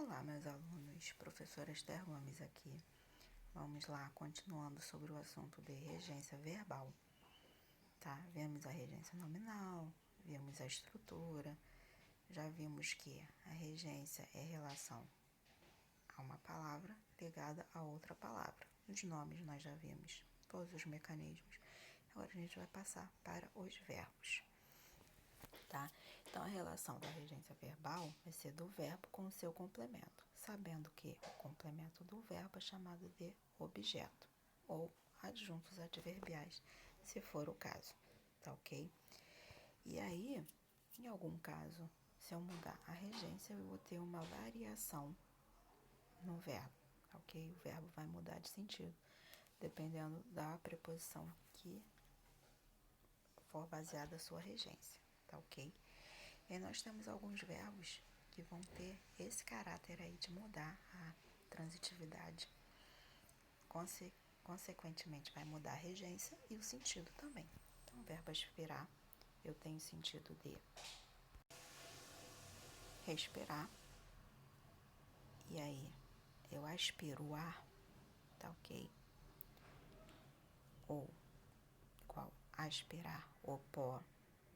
Olá, meus alunos, professora Esther Gomes aqui. Vamos lá, continuando sobre o assunto de regência verbal, tá? Vemos a regência nominal, vimos a estrutura, já vimos que a regência é relação a uma palavra ligada a outra palavra. Os nomes nós já vimos, todos os mecanismos. Agora a gente vai passar para os verbos, tá? Então, a relação da regência verbal vai ser do verbo com o seu complemento, sabendo que o complemento do verbo é chamado de objeto ou adjuntos adverbiais, se for o caso, tá ok? E aí, em algum caso, se eu mudar a regência, eu vou ter uma variação no verbo, tá ok? O verbo vai mudar de sentido, dependendo da preposição que for baseada a sua regência, tá ok? E nós temos alguns verbos que vão ter esse caráter aí de mudar a transitividade. Consequentemente, vai mudar a regência e o sentido também. Então, o verbo aspirar, eu tenho sentido de respirar. E aí, eu aspiro o ar, tá ok? Ou, qual? Aspirar o pó,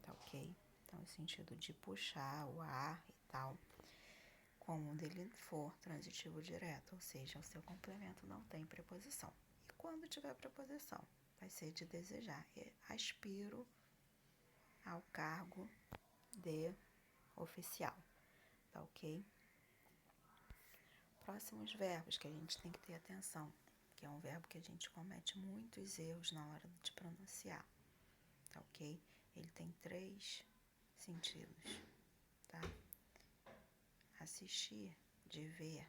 tá ok? Então, o sentido de puxar o ar e tal. Quando ele for transitivo direto, ou seja, o seu complemento não tem preposição. E quando tiver preposição, vai ser de desejar. Aspiro ao cargo de oficial, tá ok? Próximos verbos que a gente tem que ter atenção, que é um verbo que a gente comete muitos erros na hora de pronunciar, tá ok? Ele tem 3 sentidos, tá? Assistir, de ver,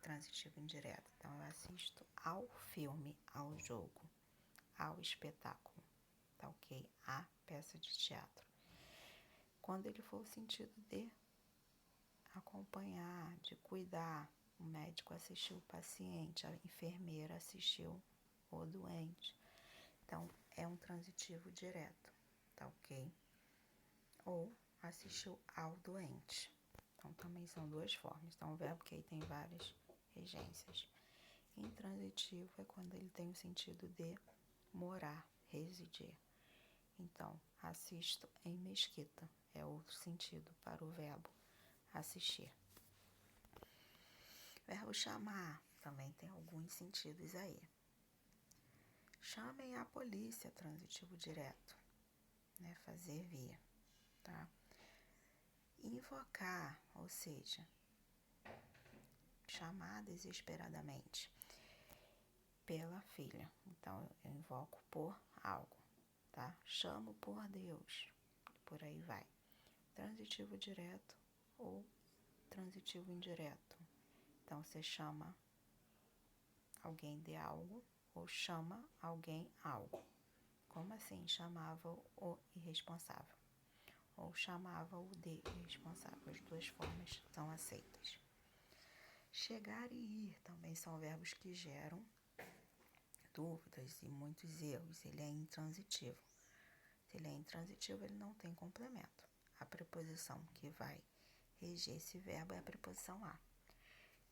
transitivo indireto. Então, eu assisto ao filme, ao jogo, ao espetáculo, tá ok? À peça de teatro. Quando ele for o sentido de acompanhar, de cuidar, o médico assistiu o paciente, a enfermeira assistiu o doente. Então, é um transitivo direto, tá ok? Ou assistiu ao doente. Então, também são 2 formas. Então, o verbo que aí tem várias regências. Intransitivo é quando ele tem o sentido de morar, residir. Então, assisto em mesquita é outro sentido para o verbo assistir. Verbo chamar também tem alguns sentidos aí. Chamem a polícia, transitivo direto, né? Fazer vir, tá? Invocar, ou seja, chamar desesperadamente pela filha. Então, eu invoco por algo, tá? Chamo por Deus, por aí vai. Transitivo direto ou transitivo indireto. Então, você chama alguém de algo ou chama alguém algo. Como assim? Chamava o irresponsável ou chamava o de irresponsável. As 2 formas são aceitas. Chegar e ir também são verbos que geram dúvidas e muitos erros. Ele é intransitivo. Se ele é intransitivo, ele não tem complemento. A preposição que vai reger esse verbo é a preposição a.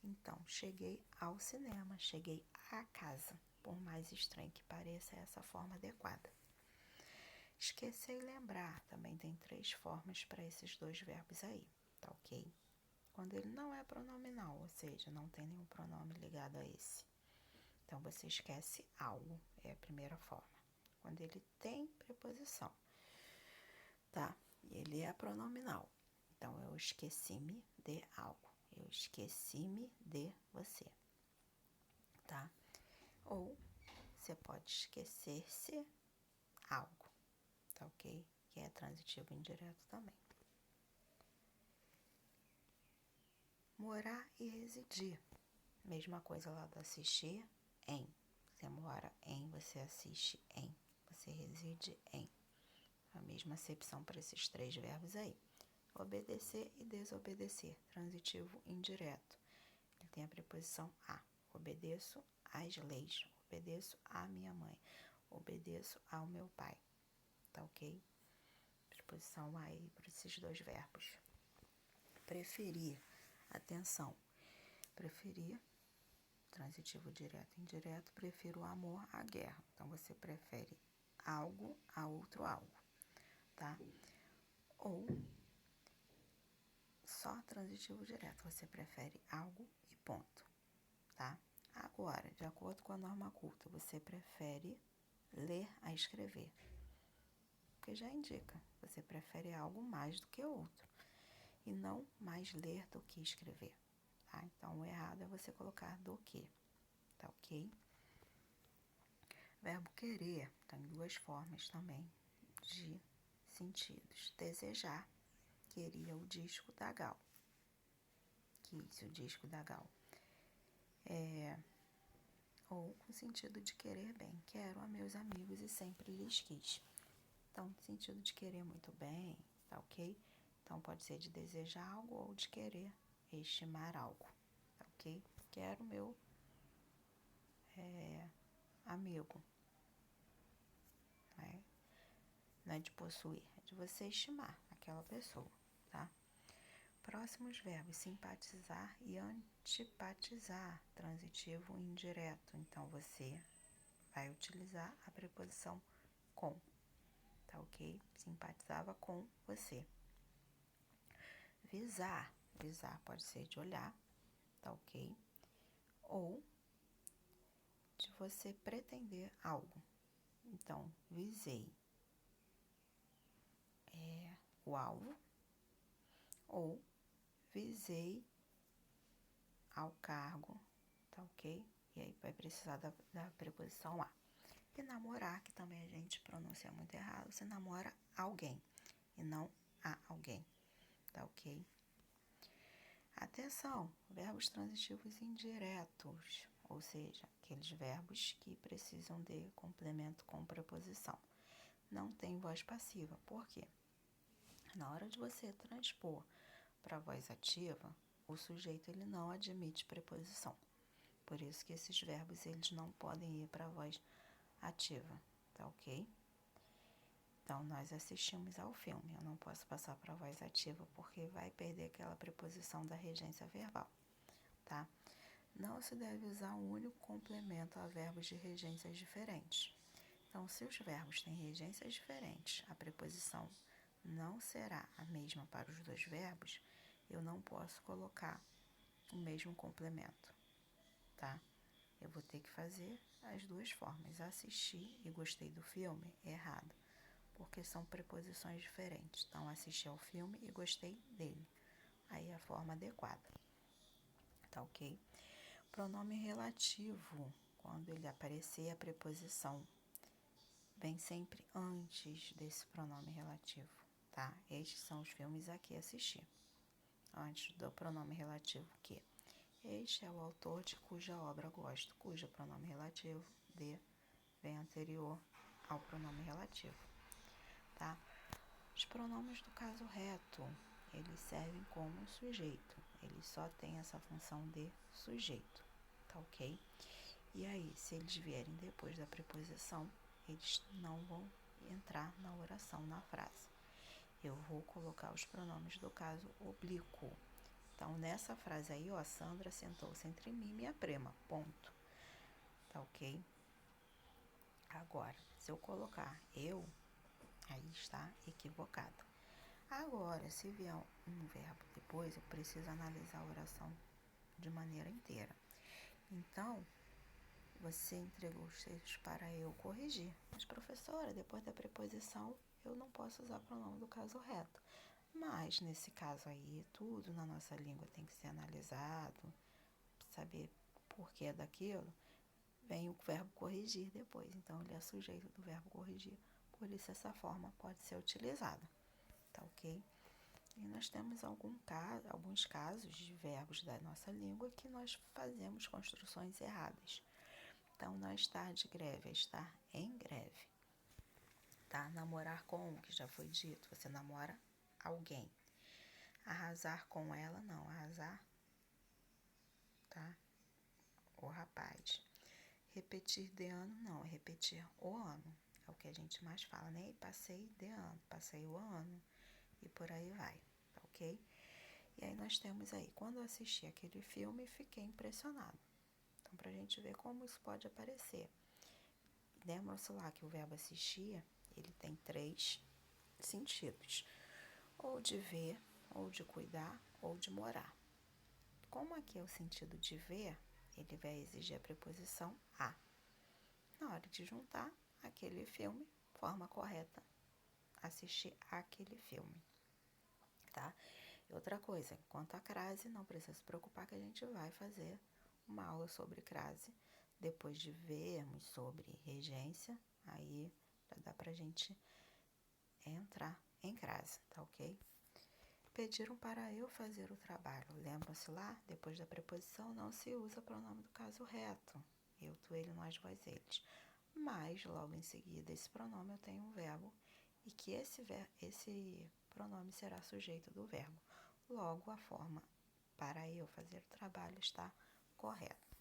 Então, cheguei ao cinema, cheguei à casa. Por mais estranho que pareça, é essa forma adequada. Esquecer e lembrar também tem 3 formas para esses 2 verbos aí, tá ok? Quando ele não é pronominal, ou seja, não tem nenhum pronome ligado a esse. Então, você esquece algo, é a primeira forma. Quando ele tem preposição, tá? E ele é pronominal. Então, eu esqueci-me de algo. Eu esqueci-me de você, tá? Ou você pode esquecer-se algo, tá ok? Que é transitivo indireto também. Morar e residir. Mesma coisa lá do assistir em. Você mora em, você assiste em, você reside em. A mesma acepção para esses 3 verbos aí. Obedecer e desobedecer. Transitivo indireto. Ele tem a preposição a. Obedeço às leis. Obedeço à minha mãe. Obedeço ao meu pai. Tá ok? Preposição aí para esses 2 verbos. Preferir. Atenção, preferir, transitivo direto e indireto, prefiro o amor à guerra. Então, você prefere algo a outro algo, tá? Ou só transitivo direto, você prefere algo e ponto, tá? Agora, de acordo com a norma culta, você prefere ler a escrever, porque já indica, você prefere algo mais do que outro, e não mais ler do que escrever, tá? Então, o errado é você colocar do que, tá ok? Verbo querer tem duas formas também de sentidos. Desejar, queria o disco da Gal. Quis o disco da Gal. Ou com sentido de querer bem. Quero a meus amigos e sempre lhes quis. Então, sentido de querer muito bem, tá ok? Então, pode ser de desejar algo ou de querer estimar algo, tá ok? Quero meu amigo. Né? Não é de possuir, é de você estimar aquela pessoa, tá? Próximos verbos, simpatizar e antipatizar, transitivo e indireto. Então, você vai utilizar a preposição com, tá ok? Simpatizava com você. Visar, visar pode ser de olhar, tá ok? Ou de você pretender algo. Então, visei o alvo ou visei ao cargo, tá ok? E aí vai precisar da preposição a. E namorar, que também a gente pronuncia muito errado, você namora alguém e não a alguém, tá ok? Atenção, verbos transitivos indiretos, ou seja, aqueles verbos que precisam de complemento com preposição. Não tem voz passiva, por quê? Na hora de você transpor para a voz ativa, o sujeito ele não admite preposição. Por isso que esses verbos eles não podem ir para a voz ativa, tá ok? Então, nós assistimos ao filme, eu não posso passar para a voz ativa porque vai perder aquela preposição da regência verbal, tá? Não se deve usar um único complemento a verbos de regências diferentes. Então, se os verbos têm regências diferentes, a preposição não será a mesma para os dois verbos, eu não posso colocar o mesmo complemento, tá? Eu vou ter que fazer as duas formas. Assistir e gostei do filme, errado, porque são preposições diferentes. Então, assisti ao filme e gostei dele. Aí é a forma adequada, tá ok? Pronome relativo, quando ele aparecer a preposição, vem sempre antes desse pronome relativo, tá? Estes são os filmes a que assisti. Antes do pronome relativo que. Este é o autor de cuja obra gosto, cujo pronome relativo de vem anterior ao pronome relativo, tá? Os pronomes do caso reto, eles servem como sujeito, eles só têm essa função de sujeito, tá ok? E aí, se eles vierem depois da preposição, eles não vão entrar na oração, na frase. Eu vou colocar os pronomes do caso oblíquo. Então, nessa frase aí, ó, Sandra sentou-se entre mim e minha prima, ponto. Tá ok? Agora, se eu colocar eu, aí está equivocado. Agora, se vier um verbo depois, eu preciso analisar a oração de maneira inteira. Então, você entregou os textos para eu corrigir. Mas, professora, depois da preposição, eu não posso usar pronome do caso reto. Mas, nesse caso aí, tudo na nossa língua tem que ser analisado, saber por que daquilo. Vem o verbo corrigir depois. Então, ele é sujeito do verbo corrigir. Por isso, essa forma pode ser utilizada. Tá ok? E nós temos alguns casos de verbos da nossa língua que nós fazemos construções erradas. Então, não estar de greve, é estar em greve. Tá? Namorar com, que já foi dito, você namora alguém. Arrasar com ela, não. Arrasar, tá? O rapaz. Repetir de ano, não. É repetir o ano. É o que a gente mais fala, né? Passei de ano, passei o ano. E por aí vai, tá ok? E aí nós temos aí, quando eu assisti aquele filme, fiquei impressionado. Então, pra gente ver como isso pode aparecer. Lembra-se lá que o verbo assistir, ele tem 3 sentidos. Ou de ver, ou de cuidar, ou de morar. Como aqui é o sentido de ver, ele vai exigir a preposição a. Na hora de juntar aquele filme, forma correta, assistir aquele filme, tá? E outra coisa, quanto à crase, não precisa se preocupar que a gente vai fazer uma aula sobre crase, depois de vermos sobre regência, aí já dá pra gente entrar em crase, tá ok? Pediram para eu fazer o trabalho. Lembram-se lá? Depois da preposição não se usa pronome do caso reto. Eu, tu, ele, nós, vós, eles. Mas, logo em seguida, esse pronome eu tenho um verbo e que esse pronome será sujeito do verbo. Logo, a forma para eu fazer o trabalho está correta.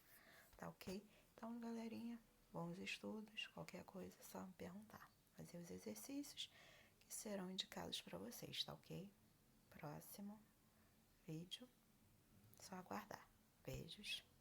Tá ok? Então, galerinha, bons estudos. Qualquer coisa é só me perguntar. Fazer os exercícios que serão indicados para vocês, tá ok? Próximo vídeo, só aguardar. Beijos.